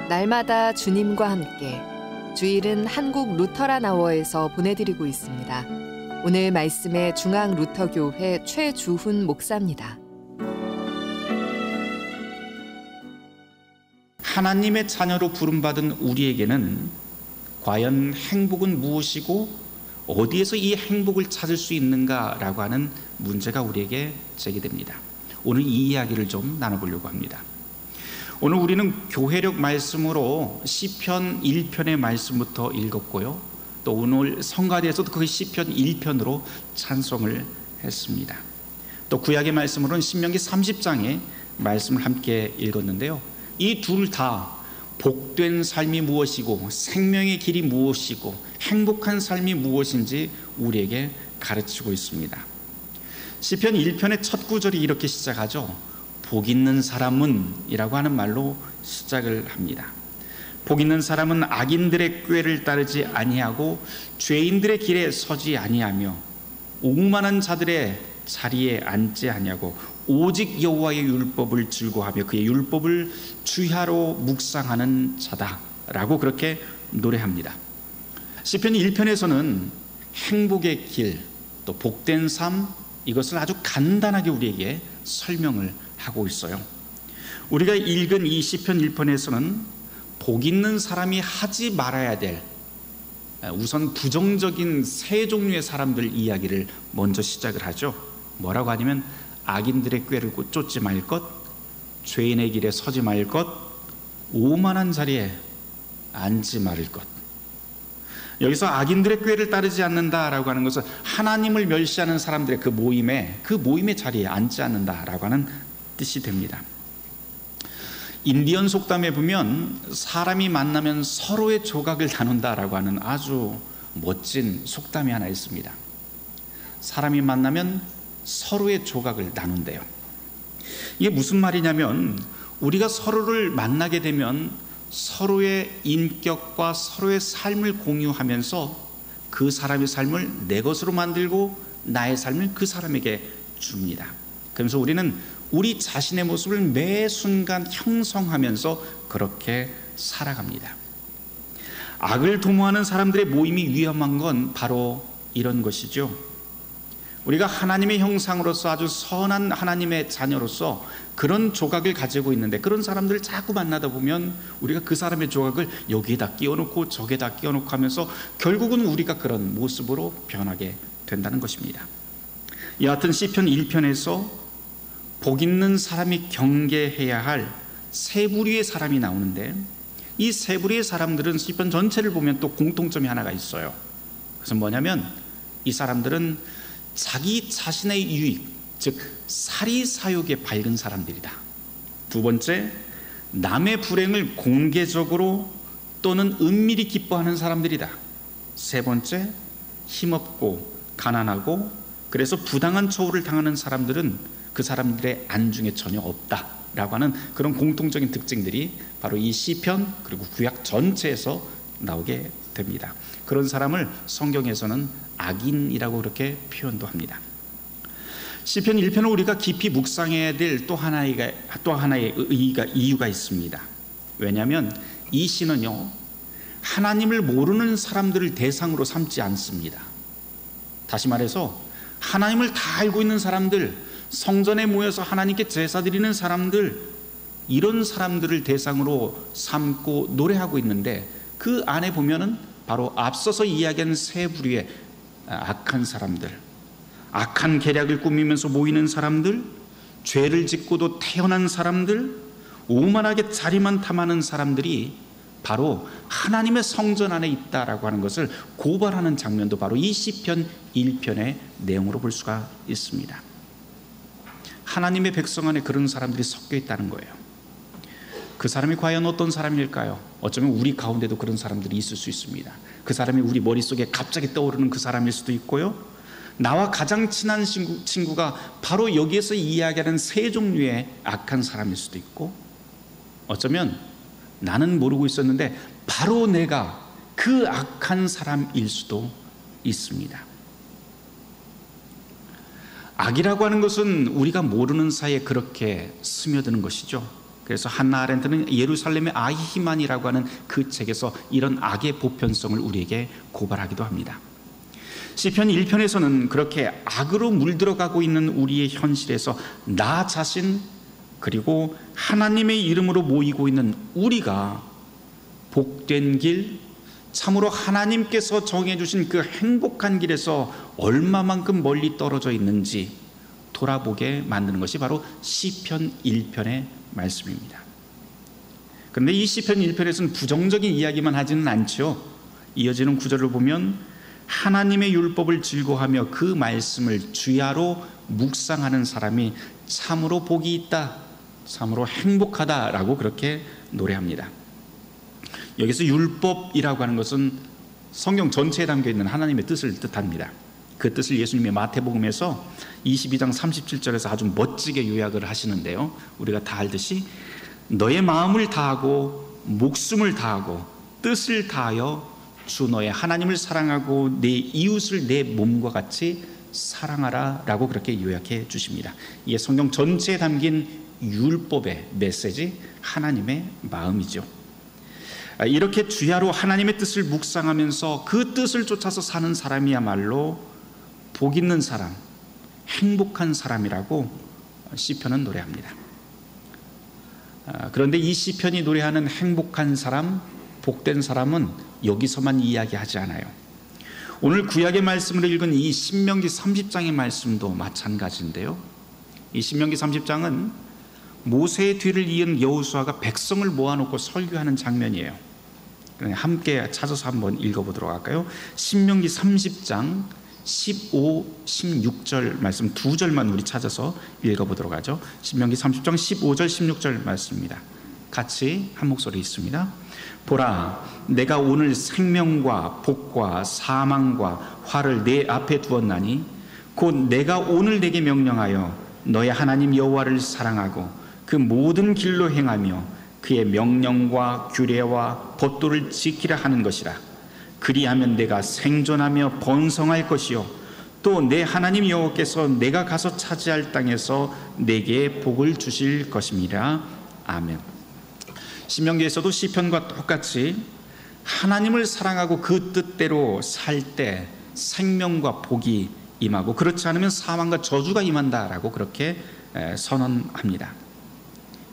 날마다 주님과 함께 주일은 한국 루터란 아워에서 보내드리고 있습니다. 오늘 말씀의 중앙루터교회 최주훈 목사입니다. 하나님의 자녀로 부름받은 우리에게는 과연 행복은 무엇이고 어디에서 이 행복을 찾을 수 있는가라고 하는 문제가 우리에게 제기됩니다. 오늘 이 이야기를 좀 나눠보려고 합니다. 오늘 우리는 교회력 말씀으로 시편 1편의 말씀부터 읽었고요. 또 오늘 성가대에서도 그 시편 1편으로 찬송을 했습니다. 또 구약의 말씀으로는 신명기 30장의 말씀을 함께 읽었는데요. 이 둘 다 복된 삶이 무엇이고 생명의 길이 무엇이고 행복한 삶이 무엇인지 우리에게 가르치고 있습니다. 시편 1편의 첫 구절이 이렇게 시작하죠. 복 있는 사람은 이라고 하는 말로 시작을 합니다. 복 있는 사람은 악인들의 꾀를 따르지 아니하고 죄인들의 길에 서지 아니하며 오만한 자들의 자리에 앉지 아니하고 오직 여호와의 율법을 즐거워하며 그의 율법을 주야로 묵상하는 자다라고 그렇게 노래합니다. 시편 1편에서는 행복의 길, 또 복된 삶, 이것을 아주 간단하게 우리에게 설명을 하고 있어요. 우리가 읽은 이 시편 1편에서는 복 있는 사람이 하지 말아야 될 우선 부정적인 세 종류의 사람들 이야기를 먼저 시작을 하죠. 뭐라고 하냐면 악인들의 꾀를 쫓지 말 것, 죄인의 길에 서지 말 것, 오만한 자리에 앉지 말을 것. 여기서 악인들의 꾀를 따르지 않는다라고 하는 것은 하나님을 멸시하는 사람들의 그 모임의 자리에 앉지 않는다라고 하는 뜻이 됩니다. 인디언 속담에 보면 사람이 만나면 서로의 조각을 나눈다라고 하는 아주 멋진 속담이 하나 있습니다. 사람이 만나면 서로의 조각을 나눈대요. 이게 무슨 말이냐면 우리가 서로를 만나게 되면 서로의 인격과 서로의 삶을 공유하면서 그 사람의 삶을 내 것으로 만들고 나의 삶을 그 사람에게 줍니다. 그러면서 우리는 우리 자신의 모습을 매 순간 형성하면서 그렇게 살아갑니다. 악을 도모하는 사람들의 모임이 위험한 건 바로 이런 것이죠. 우리가 하나님의 형상으로서 아주 선한 하나님의 자녀로서 그런 조각을 가지고 있는데 그런 사람들을 자꾸 만나다 보면 우리가 그 사람의 조각을 여기에다 끼워놓고 저기에다 끼워놓고 하면서 결국은 우리가 그런 모습으로 변하게 된다는 것입니다. 여하튼 시편 1편에서 복 있는 사람이 경계해야 할 세 부류의 사람이 나오는데 이 세 부류의 사람들은 시편 전체를 보면 또 공통점이 하나가 있어요. 그것은 뭐냐면 이 사람들은 자기 자신의 유익, 즉 사리사욕에 밝은 사람들이다. 두 번째, 남의 불행을 공개적으로 또는 은밀히 기뻐하는 사람들이다. 세 번째, 힘없고 가난하고 그래서 부당한 처우를 당하는 사람들은 그 사람들의 안중에 전혀 없다라고 하는 그런 공통적인 특징들이 바로 이 시편 그리고 구약 전체에서 나오게 됩니다. 그런 사람을 성경에서는 악인이라고 그렇게 표현도 합니다. 시편 1편을 우리가 깊이 묵상해야 될 또 하나의 이유가 있습니다. 왜냐하면 이 시는요 하나님을 모르는 사람들을 대상으로 삼지 않습니다. 다시 말해서 하나님을 다 알고 있는 사람들, 성전에 모여서 하나님께 제사 드리는 사람들, 이런 사람들을 대상으로 삼고 노래하고 있는데 그 안에 보면은 바로 앞서서 이야기한 세 부류의 악한 사람들, 악한 계략을 꾸미면서 모이는 사람들, 죄를 짓고도 태어난 사람들, 오만하게 자리만 탐하는 사람들이 바로 하나님의 성전 안에 있다라고 하는 것을 고발하는 장면도 바로 이 시편 1편의 내용으로 볼 수가 있습니다. 하나님의 백성 안에 그런 사람들이 섞여 있다는 거예요. 그 사람이 과연 어떤 사람일까요? 어쩌면 우리 가운데도 그런 사람들이 있을 수 있습니다. 그 사람이 우리 머릿속에 갑자기 떠오르는 그 사람일 수도 있고요, 나와 가장 친한 친구가 바로 여기에서 이야기하는 세 종류의 악한 사람일 수도 있고, 어쩌면 나는 모르고 있었는데 바로 내가 그 악한 사람일 수도 있습니다. 악이라고 하는 것은 우리가 모르는 사이에 그렇게 스며드는 것이죠. 그래서 한나 아렌트는 예루살렘의 아히만이라고 하는 그 책에서 이런 악의 보편성을 우리에게 고발하기도 합니다. 시편 1편에서는 그렇게 악으로 물들어가고 있는 우리의 현실에서 나 자신 그리고 하나님의 이름으로 모이고 있는 우리가 복된 길, 참으로 하나님께서 정해주신 그 행복한 길에서 얼마만큼 멀리 떨어져 있는지 돌아보게 만드는 것이 바로 시편 1편의 말씀입니다. 그런데 이 시편 1편에서는 부정적인 이야기만 하지는 않죠. 이어지는 구절을 보면 하나님의 율법을 즐거워하며 그 말씀을 주야로 묵상하는 사람이 참으로 복이 있다, 참으로 행복하다라고 그렇게 노래합니다. 여기서 율법이라고 하는 것은 성경 전체에 담겨있는 하나님의 뜻을 뜻합니다. 그 뜻을 예수님의 마태복음에서 22장 37절에서 아주 멋지게 요약을 하시는데요, 우리가 다 알듯이 너의 마음을 다하고 목숨을 다하고 뜻을 다하여 주 너의 하나님을 사랑하고 내 이웃을 내 몸과 같이 사랑하라 라고 그렇게 요약해 주십니다. 이게 성경 전체에 담긴 율법의 메시지, 하나님의 마음이죠. 이렇게 주야로 하나님의 뜻을 묵상하면서 그 뜻을 쫓아서 사는 사람이야말로 복 있는 사람, 행복한 사람이라고 시편은 노래합니다. 그런데 이 시편이 노래하는 행복한 사람, 복된 사람은 여기서만 이야기하지 않아요. 오늘 구약의 말씀을 읽은 이 신명기 30장의 말씀도 마찬가지인데요, 이 신명기 30장은 모세의 뒤를 이은 여호수아가 백성을 모아놓고 설교하는 장면이에요. 함께 찾아서 한번 읽어보도록 할까요? 신명기 30장 15, 16절 말씀 두 절만 우리 찾아서 읽어보도록 하죠. 신명기 30장 15절 16절 말씀입니다. 같이 한 목소리 있습니다. 보라, 내가 오늘 생명과 복과 사망과 화를 내 앞에 두었나니 곧 내가 오늘 내게 명령하여 너의 하나님 여호와를 사랑하고 그 모든 길로 행하며 그의 명령과 규례와 법도를 지키라 하는 것이라. 그리하면 내가 생존하며 번성할 것이요 또 내 하나님 여호와께서 내가 가서 차지할 땅에서 내게 복을 주실 것입니다. 아멘. 신명기에서도 시편과 똑같이 하나님을 사랑하고 그 뜻대로 살 때 생명과 복이 임하고 그렇지 않으면 사망과 저주가 임한다라고 그렇게 선언합니다.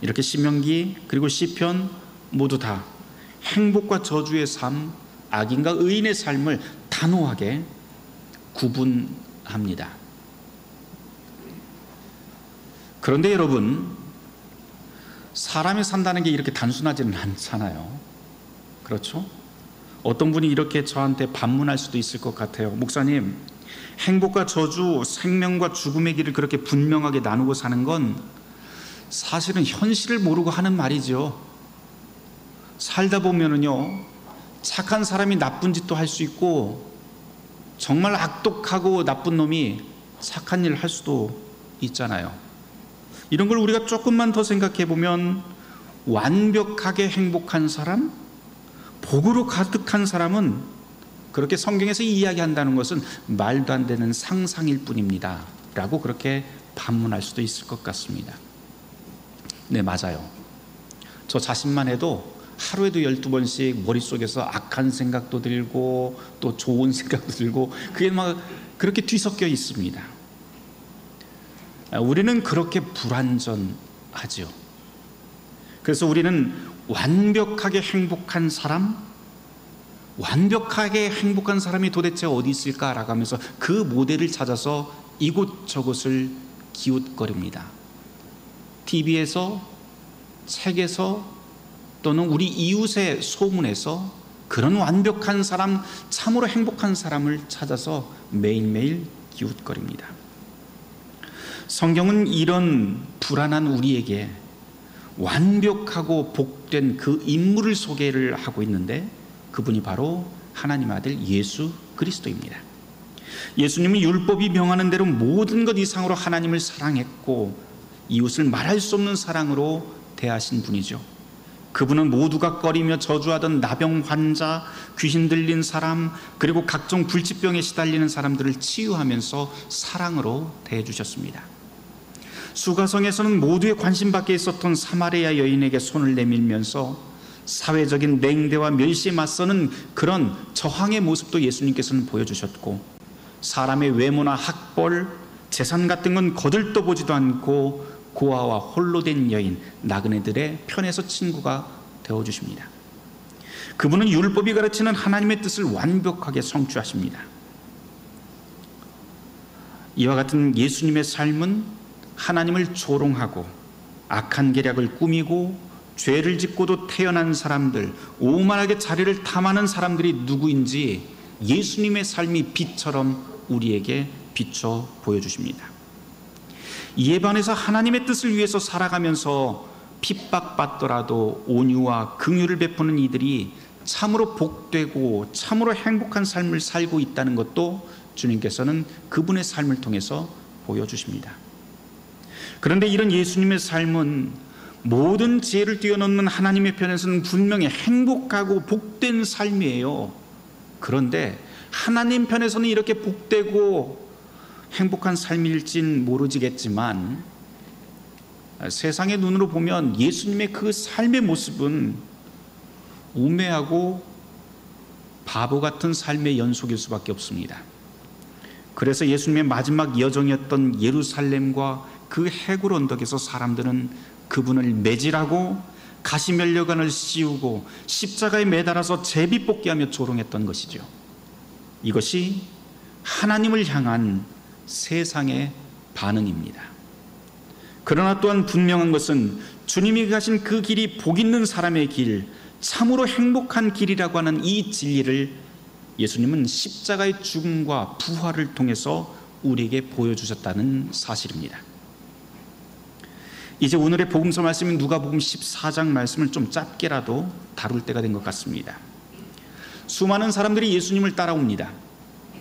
이렇게 신명기 그리고 시편 모두 다 행복과 저주의 삶, 악인과 의인의 삶을 단호하게 구분합니다. 그런데 여러분, 사람이 산다는 게 이렇게 단순하지는 않잖아요. 그렇죠? 어떤 분이 이렇게 저한테 반문할 수도 있을 것 같아요. 목사님, 행복과 저주, 생명과 죽음의 길을 그렇게 분명하게 나누고 사는 건 사실은 현실을 모르고 하는 말이죠. 살다 보면은요, 착한 사람이 나쁜 짓도 할 수 있고 정말 악독하고 나쁜 놈이 착한 일을 할 수도 있잖아요. 이런 걸 우리가 조금만 더 생각해 보면 완벽하게 행복한 사람, 복으로 가득한 사람은 그렇게 성경에서 이야기한다는 것은 말도 안 되는 상상일 뿐입니다 라고 그렇게 반문할 수도 있을 것 같습니다. 네, 맞아요. 저 자신만 해도 하루에도 12번씩 머릿속에서 악한 생각도 들고 또 좋은 생각도 들고 그게 막 그렇게 뒤섞여 있습니다. 우리는 그렇게 불완전하죠. 그래서 우리는 완벽하게 행복한 사람, 완벽하게 행복한 사람이 도대체 어디 있을까라고 하면서 그 모델을 찾아서 이곳저곳을 기웃거립니다. TV에서, 책에서 또는 우리 이웃의 소문에서 그런 완벽한 사람, 참으로 행복한 사람을 찾아서 매일매일 기웃거립니다. 성경은 이런 불안한 우리에게 완벽하고 복된 그 인물을 소개를 하고 있는데 그분이 바로 하나님 아들 예수 그리스도입니다. 예수님은 율법이 명하는 대로 모든 것 이상으로 하나님을 사랑했고 이웃을 말할 수 없는 사랑으로 대하신 분이죠. 그분은 모두가 꺼리며 저주하던 나병 환자, 귀신 들린 사람, 그리고 각종 불치병에 시달리는 사람들을 치유하면서 사랑으로 대해주셨습니다. 수가성에서는 모두의 관심 밖에 있었던 사마리아 여인에게 손을 내밀면서 사회적인 냉대와 멸시에 맞서는 그런 저항의 모습도 예수님께서는 보여주셨고, 사람의 외모나 학벌, 재산 같은 건 거들떠보지도 않고 고아와 홀로 된 여인, 나그네들의 편에서 친구가 되어주십니다. 그분은 율법이 가르치는 하나님의 뜻을 완벽하게 성취하십니다. 이와 같은 예수님의 삶은 하나님을 조롱하고 악한 계략을 꾸미고 죄를 짓고도 태어난 사람들, 오만하게 자리를 탐하는 사람들이 누구인지 예수님의 삶이 빛처럼 우리에게 비춰 보여주십니다. 이에 반해서 하나님의 뜻을 위해서 살아가면서 핍박받더라도 온유와 긍휼을 베푸는 이들이 참으로 복되고 참으로 행복한 삶을 살고 있다는 것도 주님께서는 그분의 삶을 통해서 보여주십니다. 그런데 이런 예수님의 삶은 모든 지혜를 뛰어넘는 하나님의 편에서는 분명히 행복하고 복된 삶이에요. 그런데 하나님 편에서는 이렇게 복되고 행복한 삶일진 모르지겠지만, 세상의 눈으로 보면 예수님의 그 삶의 모습은 우매하고 바보 같은 삶의 연속일 수밖에 없습니다. 그래서 예수님의 마지막 여정이었던 예루살렘과 그 해굴 언덕에서 사람들은 그분을 매질하고 가시면류관을 씌우고 십자가에 매달아서 제비뽑기하며 조롱했던 것이죠. 이것이 하나님을 향한 세상의 반응입니다. 그러나 또한 분명한 것은 주님이 가신 그 길이 복 있는 사람의 길, 참으로 행복한 길이라고 하는 이 진리를 예수님은 십자가의 죽음과 부활을 통해서 우리에게 보여주셨다는 사실입니다. 이제 오늘의 복음서 말씀인 누가복음 14장 말씀을 좀 짧게라도 다룰 때가 된 것 같습니다. 수많은 사람들이 예수님을 따라옵니다.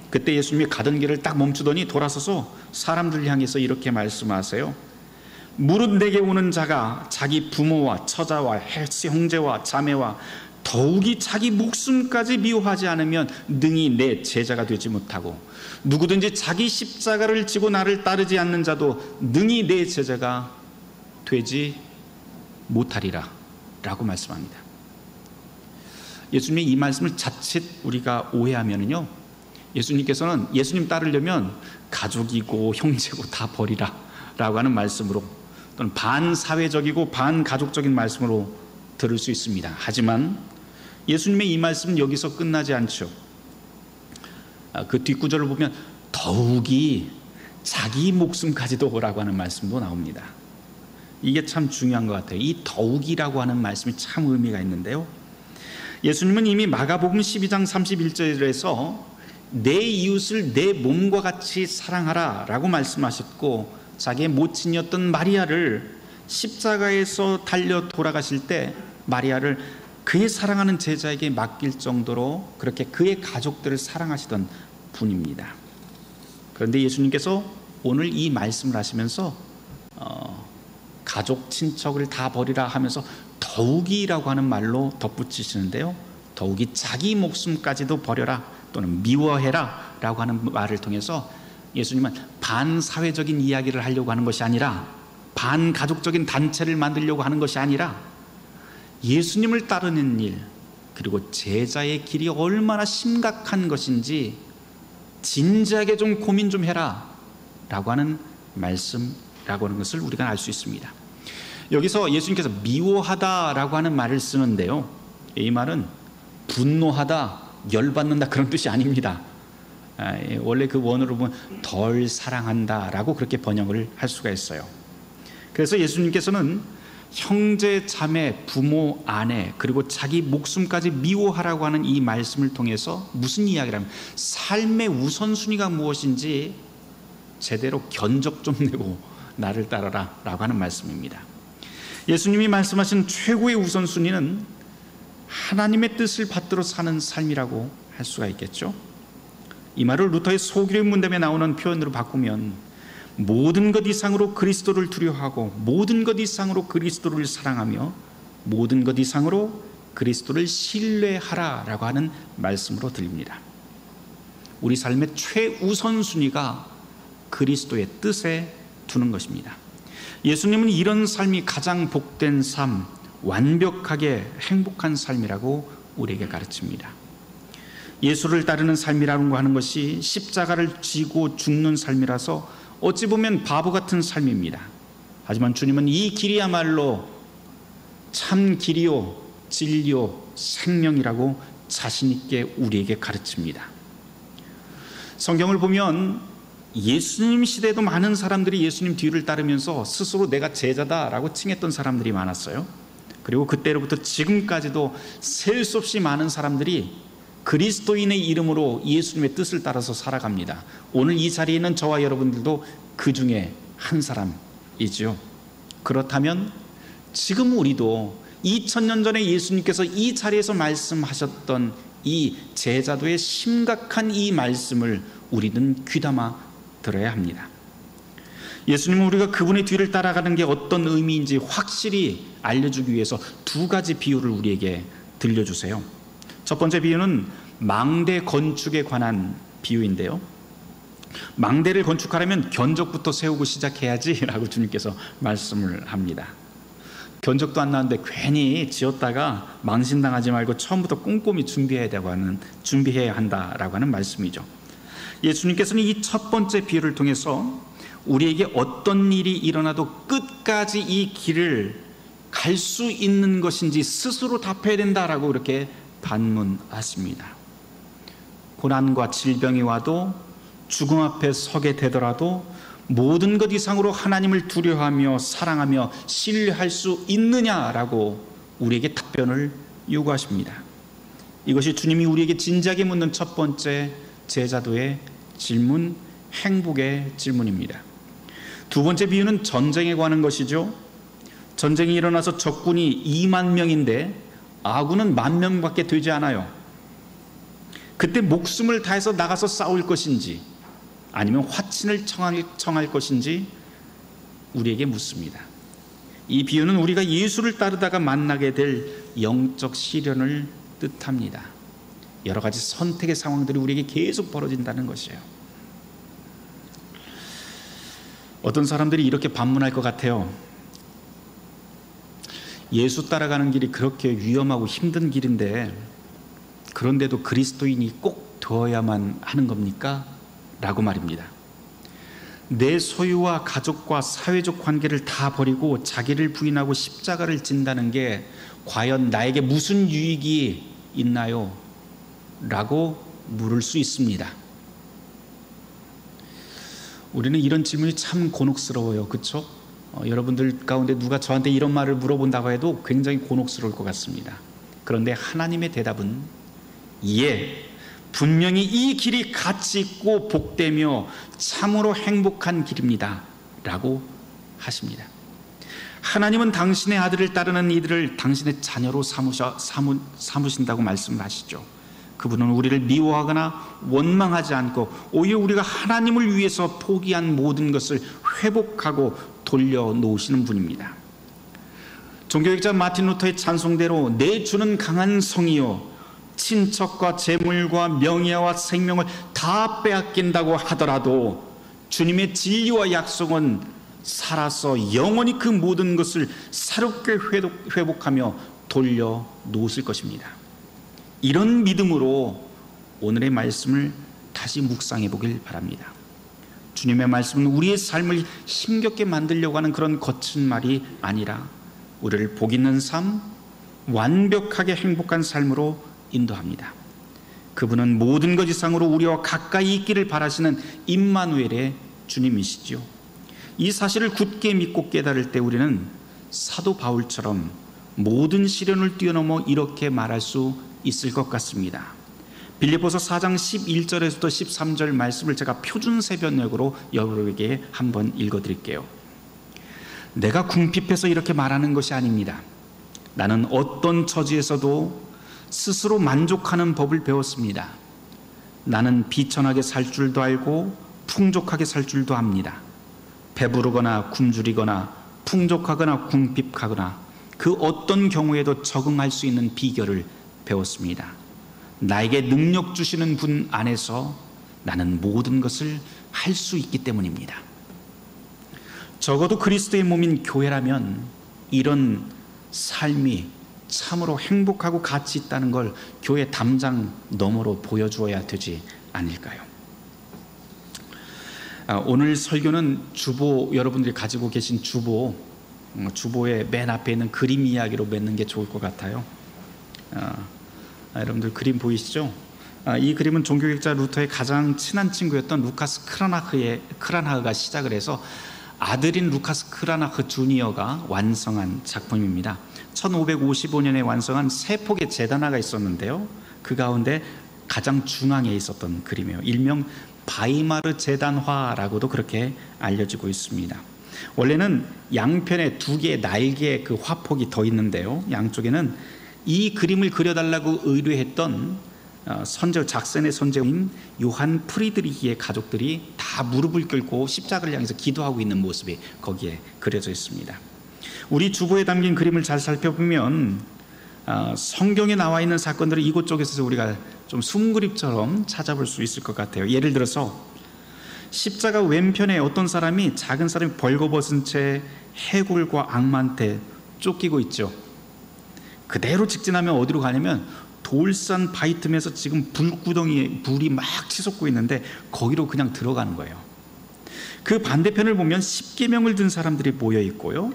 그때 예수님이 가던 길을 딱 멈추더니 돌아서서 사람들을 향해서 이렇게 말씀하세요. 무릇 내게 오는 자가 자기 부모와 처자와 형제와 자매와 더욱이 자기 목숨까지 미워하지 않으면 능히 내 제자가 되지 못하고, 누구든지 자기 십자가를 지고 나를 따르지 않는 자도 능히 내 제자가 되지 못하리라 라고 말씀합니다. 예수님의 이 말씀을 자칫 우리가 오해하면요, 예수님께서는 예수님 따르려면 가족이고 형제고 다 버리라 라고 하는 말씀으로, 또는 반사회적이고 반가족적인 말씀으로 들을 수 있습니다. 하지만 예수님의 이 말씀은 여기서 끝나지 않죠. 그 뒷구절을 보면 더욱이 자기 목숨까지도 라고 하는 말씀도 나옵니다. 이게 참 중요한 것 같아요. 이 더욱이라고 하는 말씀이 참 의미가 있는데요, 예수님은 이미 마가복음 12장 31절에서 내 이웃을 내 몸과 같이 사랑하라 라고 말씀하셨고, 자기의 모친이었던 마리아를 십자가에서 달려 돌아가실 때 마리아를 그의 사랑하는 제자에게 맡길 정도로 그렇게 그의 가족들을 사랑하시던 분입니다. 그런데 예수님께서 오늘 이 말씀을 하시면서 가족 친척을 다 버리라 하면서 더욱이라고 하는 말로 덧붙이시는데요, 더욱이 자기 목숨까지도 버려라 또는 미워해라 라고 하는 말을 통해서 예수님은 반사회적인 이야기를 하려고 하는 것이 아니라, 반가족적인 단체를 만들려고 하는 것이 아니라, 예수님을 따르는 일, 그리고 제자의 길이 얼마나 심각한 것인지 진지하게 좀 고민 좀 해라 라고 하는 말씀이라고 하는 것을 우리가 알 수 있습니다. 여기서 예수님께서 미워하다라고 하는 말을 쓰는데요, 이 말은 분노하다, 열받는다 그런 뜻이 아닙니다. 원래 그 원어로 보면 덜 사랑한다 라고 그렇게 번역을 할 수가 있어요. 그래서 예수님께서는 형제, 자매, 부모, 아내, 그리고 자기 목숨까지 미워하라고 하는 이 말씀을 통해서 무슨 이야기를 하면, 삶의 우선순위가 무엇인지 제대로 견적 좀 내고 나를 따라라 라고 하는 말씀입니다. 예수님이 말씀하신 최고의 우선순위는 하나님의 뜻을 받들어 사는 삶이라고 할 수가 있겠죠. 이 말을 루터의 소규례 문답에 나오는 표현으로 바꾸면, 모든 것 이상으로 그리스도를 두려워하고 모든 것 이상으로 그리스도를 사랑하며 모든 것 이상으로 그리스도를 신뢰하라라고 하는 말씀으로 들립니다. 우리 삶의 최우선순위가 그리스도의 뜻에 두는 것입니다. 예수님은 이런 삶이 가장 복된 삶, 완벽하게 행복한 삶이라고 우리에게 가르칩니다. 예수를 따르는 삶이라고 하는 것이 십자가를 지고 죽는 삶이라서 어찌 보면 바보 같은 삶입니다. 하지만 주님은 이 길이야말로 참 길이요 진리요 생명이라고 자신 있게 우리에게 가르칩니다. 성경을 보면 예수님 시대에도 많은 사람들이 예수님 뒤를 따르면서 스스로 내가 제자다라고 칭했던 사람들이 많았어요. 그리고 그때로부터 지금까지도 셀 수 없이 많은 사람들이 그리스도인의 이름으로 예수님의 뜻을 따라서 살아갑니다. 오늘 이 자리에 있는 저와 여러분들도 그 중에 한 사람이죠. 그렇다면 지금 우리도 2000년 전에 예수님께서 이 자리에서 말씀하셨던 이 제자도의 심각한 이 말씀을 우리는 귀담아 들어야 합니다. 예수님은 우리가 그분의 뒤를 따라가는 게 어떤 의미인지 확실히 알려주기 위해서 두 가지 비유를 우리에게 들려주세요. 첫 번째 비유는 망대 건축에 관한 비유인데요. 망대를 건축하려면 견적부터 세우고 시작해야지 라고 주님께서 말씀을 합니다. 견적도 안 나왔는데 괜히 지었다가 망신당하지 말고 처음부터 꼼꼼히 준비해야 한다라고 하는 말씀이죠. 예수님께서는 이 첫 번째 비유를 통해서 우리에게 어떤 일이 일어나도 끝까지 이 길을 갈 수 있는 것인지 스스로 답해야 된다라고 이렇게 반문하십니다. 고난과 질병이 와도 죽음 앞에 서게 되더라도 모든 것 이상으로 하나님을 두려워하며 사랑하며 신뢰할 수 있느냐라고 우리에게 답변을 요구하십니다. 이것이 주님이 우리에게 진지하게 묻는 첫 번째 제자도의 질문, 행복의 질문입니다. 두 번째 비유는 전쟁에 관한 것이죠. 전쟁이 일어나서 적군이 2만 명인데 아군은 10,000명밖에 되지 않아요. 그때 목숨을 다해서 나가서 싸울 것인지 아니면 화친을 청할 것인지 우리에게 묻습니다. 이 비유는 우리가 예수를 따르다가 만나게 될 영적 시련을 뜻합니다. 여러 가지 선택의 상황들이 우리에게 계속 벌어진다는 것이에요. 어떤 사람들이 이렇게 반문할 것 같아요. 예수 따라가는 길이 그렇게 위험하고 힘든 길인데 그런데도 그리스도인이 꼭 되어야만 하는 겁니까? 라고 말입니다. 내 소유와 가족과 사회적 관계를 다 버리고 자기를 부인하고 십자가를 진다는 게 과연 나에게 무슨 유익이 있나요? 라고 물을 수 있습니다. 우리는 이런 질문이 참 곤혹스러워요. 그렇죠? 여러분들 가운데 누가 저한테 이런 말을 물어본다고 해도 굉장히 곤혹스러울 것 같습니다. 그런데 하나님의 대답은 예, 분명히 이 길이 가치 있고 복되며 참으로 행복한 길입니다 라고 하십니다. 하나님은 당신의 아들을 따르는 이들을 당신의 자녀로 삼으신다고 말씀을 하시죠. 그분은 우리를 미워하거나 원망하지 않고 오히려 우리가 하나님을 위해서 포기한 모든 것을 회복하고 돌려놓으시는 분입니다. 종교학자 마틴 루터의 찬송대로 내 주는 강한 성이요 친척과 재물과 명예와 생명을 다 빼앗긴다고 하더라도 주님의 진리와 약속은 살아서 영원히 그 모든 것을 새롭게 회복하며 돌려놓으실 것입니다. 이런 믿음으로 오늘의 말씀을 다시 묵상해 보길 바랍니다. 주님의 말씀은 우리의 삶을 힘겹게 만들려고 하는 그런 거친 말이 아니라 우리를 복 있는 삶, 완벽하게 행복한 삶으로 인도합니다. 그분은 모든 것 이상으로 우리와 가까이 있기를 바라시는 임마누엘의 주님이시죠. 이 사실을 굳게 믿고 깨달을 때 우리는 사도 바울처럼 모든 시련을 뛰어넘어 이렇게 말할 수 있을 것 같습니다. 빌립보서 4장 11절에서부터 13절 말씀을 제가 표준 세번역으로 여러분에게 한번 읽어드릴게요. 내가 궁핍해서 이렇게 말하는 것이 아닙니다. 나는 어떤 처지에서도 스스로 만족하는 법을 배웠습니다. 나는 비천하게 살 줄도 알고 풍족하게 살 줄도 압니다. 배부르거나 굶주리거나 풍족하거나 궁핍하거나 그 어떤 경우에도 적응할 수 있는 비결을 배웠습니다. 나에게 능력 주시는 분 안에서 나는 모든 것을 할 수 있기 때문입니다. 적어도 그리스도의 몸인 교회라면 이런 삶이 참으로 행복하고 가치 있다는 걸 교회 담장 너머로 보여주어야 되지 않을까요? 오늘 설교는 주보, 여러분들이 가지고 계신 주보의 맨 앞에 있는 그림 이야기로 맺는 게 좋을 것 같아요. 여러분들 그림 보이시죠? 이 그림은 종교개혁자 루터의 가장 친한 친구였던 루카스 크라나흐가 시작을 해서 아들인 루카스 크라나흐 주니어가 완성한 작품입니다. 1555년에 완성한 세 폭의 제단화가 있었는데요, 그 가운데 가장 중앙에 있었던 그림이에요. 일명 바이마르 제단화라고도 그렇게 알려지고 있습니다. 원래는 양편에 두 개의 날개의 그 화폭이 더 있는데요, 양쪽에는 이 그림을 그려달라고 의뢰했던 작센의 선제인 요한 프리드리히의 가족들이 다 무릎을 꿇고 십자가를 향해서 기도하고 있는 모습이 거기에 그려져 있습니다. 우리 주보에 담긴 그림을 잘 살펴보면 성경에 나와 있는 사건들을 이곳저곳에서 우리가 좀 숨그림처럼 찾아볼 수 있을 것 같아요. 예를 들어서 십자가 왼편에 어떤 사람이, 작은 사람이 벌거벗은 채 해골과 악마한테 쫓기고 있죠. 그대로 직진하면 어디로 가냐면 돌산 바위 틈에서 지금 불구덩이에 불이 막 치솟고 있는데 거기로 그냥 들어가는 거예요. 그 반대편을 보면 십계명을 든 사람들이 모여 있고요,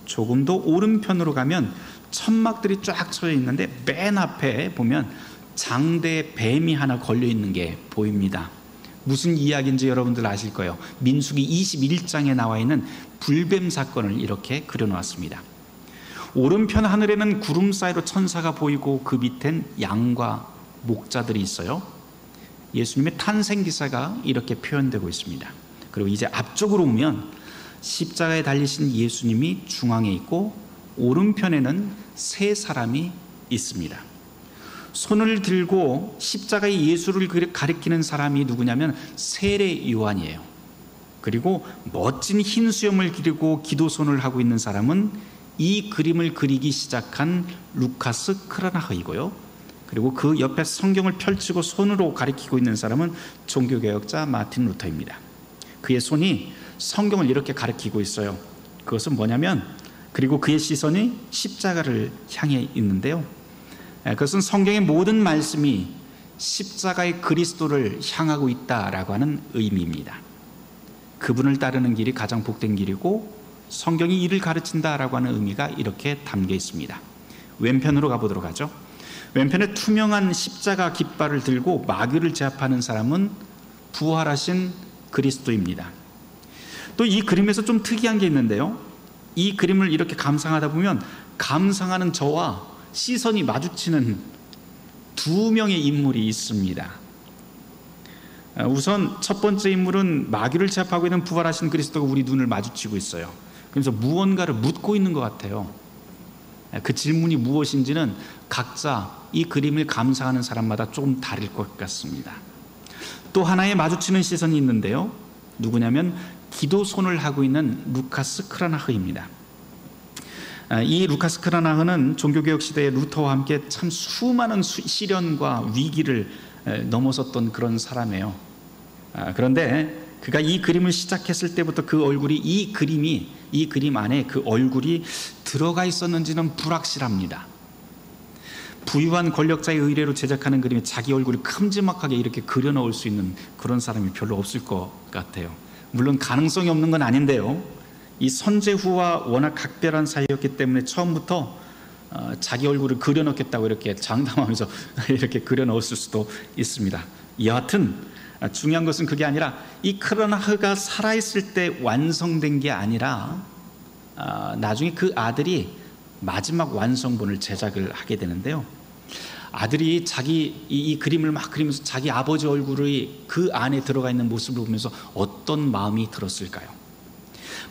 조금 더 오른편으로 가면 천막들이 쫙 쳐져 있는데 맨 앞에 보면 장대에 뱀이 하나 걸려 있는 게 보입니다. 무슨 이야기인지 여러분들 아실 거예요. 민수기 21장에 나와 있는 불뱀 사건을 이렇게 그려놓았습니다. 오른편 하늘에는 구름 사이로 천사가 보이고 그 밑엔 양과 목자들이 있어요. 예수님의 탄생 기사가 이렇게 표현되고 있습니다. 그리고 이제 앞쪽으로 오면 십자가에 달리신 예수님이 중앙에 있고 오른편에는 세 사람이 있습니다. 손을 들고 십자가의 예수를 가리키는 사람이 누구냐면 세례 요한이에요. 그리고 멋진 흰 수염을 기르고 기도손을 하고 있는 사람은 이 그림을 그리기 시작한 루카스 크라나흐이고요, 그리고 그 옆에 성경을 펼치고 손으로 가리키고 있는 사람은 종교개혁자 마틴 루터입니다. 그의 손이 성경을 이렇게 가리키고 있어요. 그것은 뭐냐면, 그리고 그의 시선이 십자가를 향해 있는데요, 그것은 성경의 모든 말씀이 십자가의 그리스도를 향하고 있다라고 하는 의미입니다. 그분을 따르는 길이 가장 복된 길이고 성경이 이를 가르친다라고 하는 의미가 이렇게 담겨 있습니다. 왼편으로 가보도록 하죠. 왼편에 투명한 십자가 깃발을 들고 마귀를 제압하는 사람은 부활하신 그리스도입니다. 또 이 그림에서 좀 특이한 게 있는데요, 이 그림을 이렇게 감상하다 보면 감상하는 저와 시선이 마주치는 두 명의 인물이 있습니다. 우선 첫 번째 인물은 마귀를 제압하고 있는 부활하신 그리스도가 우리 눈을 마주치고 있어요. 그래서 무언가를 묻고 있는 것 같아요. 그 질문이 무엇인지는 각자 이 그림을 감상하는 사람마다 조금 다를 것 같습니다. 또 하나의 마주치는 시선이 있는데요, 누구냐면 기도손을 하고 있는 루카스 크라나흐입니다. 이 루카스 크라나흐는 종교개혁 시대에 루터와 함께 참 수많은 시련과 위기를 넘어섰던 그런 사람이에요. 그런데 그가 이 그림을 시작했을 때부터 그 얼굴이, 이 그림 안에 그 얼굴이 들어가 있었는지는 불확실합니다. 부유한 권력자의 의뢰로 제작하는 그림에 자기 얼굴을 큼지막하게 이렇게 그려넣을 수 있는 그런 사람이 별로 없을 것 같아요. 물론 가능성이 없는 건 아닌데요, 이 선제후와 워낙 각별한 사이였기 때문에 처음부터 자기 얼굴을 그려넣겠다고 이렇게 장담하면서 이렇게 그려넣었을 수도 있습니다. 여하튼 중요한 것은 그게 아니라 이 크라나흐가 살아있을 때 완성된 게 아니라 나중에 그 아들이 마지막 완성본을 제작을 하게 되는데요, 아들이 이 그림을 막 그리면서 자기 아버지 얼굴이 그 안에 들어가 있는 모습을 보면서 어떤 마음이 들었을까요?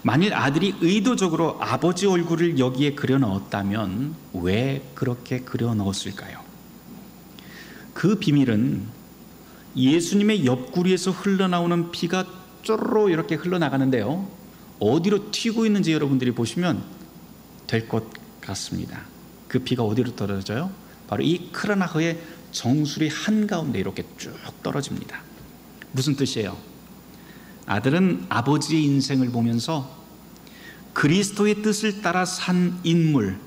만일 아들이 의도적으로 아버지 얼굴을 여기에 그려 넣었다면 왜 그렇게 그려 넣었을까요? 그 비밀은 예수님의 옆구리에서 흘러나오는 피가 쪼르르 이렇게 흘러나가는데요, 어디로 튀고 있는지 여러분들이 보시면 될 것 같습니다. 그 피가 어디로 떨어져요? 바로 이 크라나흐의 정수리 한가운데 이렇게 쭉 떨어집니다. 무슨 뜻이에요? 아들은 아버지의 인생을 보면서 그리스도의 뜻을 따라 산 인물,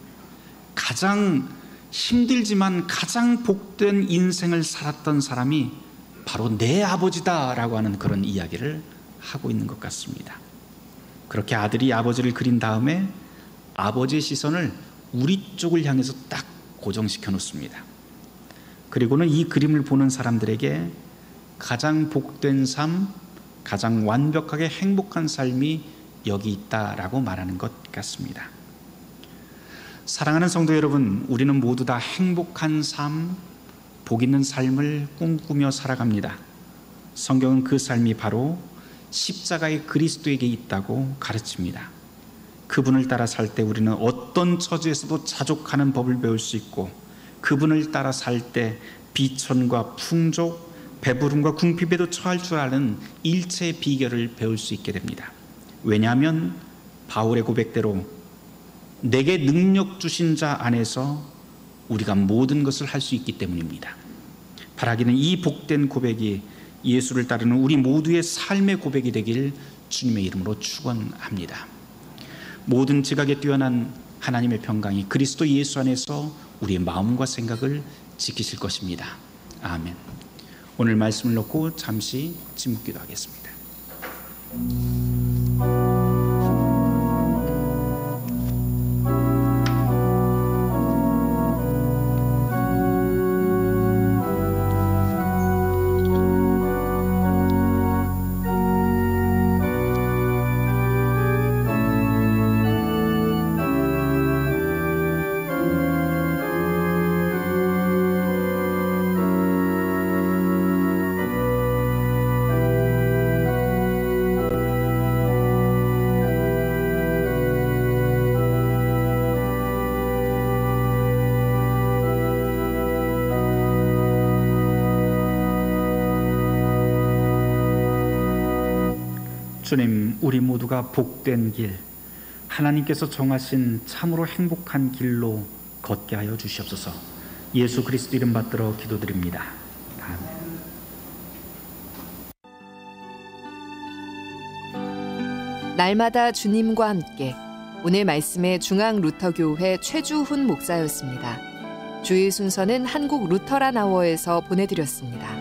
가장 힘들지만 가장 복된 인생을 살았던 사람이 바로 내 아버지다라고 하는 그런 이야기를 하고 있는 것 같습니다. 그렇게 아들이 아버지를 그린 다음에 아버지의 시선을 우리 쪽을 향해서 딱 고정시켜 놓습니다. 그리고는 이 그림을 보는 사람들에게 가장 복된 삶, 가장 완벽하게 행복한 삶이 여기 있다라고 말하는 것 같습니다. 사랑하는 성도 여러분, 우리는 모두 다 행복한 삶, 복 있는 삶을 꿈꾸며 살아갑니다. 성경은 그 삶이 바로 십자가의 그리스도에게 있다고 가르칩니다. 그분을 따라 살 때 우리는 어떤 처지에서도 자족하는 법을 배울 수 있고, 그분을 따라 살 때 비천과 풍족, 배부름과 궁핍에도 처할 줄 아는 일체의 비결을 배울 수 있게 됩니다. 왜냐하면 바울의 고백대로 내게 능력 주신 자 안에서 우리가 모든 것을 할 수 있기 때문입니다. 바라기는 이 복된 고백이 예수를 따르는 우리 모두의 삶의 고백이 되길 주님의 이름으로 축원합니다. 모든 지각에 뛰어난 하나님의 평강이 그리스도 예수 안에서 우리의 마음과 생각을 지키실 것입니다. 아멘. 오늘 말씀을 놓고 잠시 침묵기도 하겠습니다. 주님, 우리 모두가 복된 길, 하나님께서 정하신 참으로 행복한 길로 걷게 하여 주시옵소서. 예수 그리스도 이름 받들어 기도드립니다. 아멘. 날마다 주님과 함께, 오늘 말씀의 중앙루터교회 최주훈 목사였습니다. 주일 순서는 한국 루터란 아워에서 보내드렸습니다.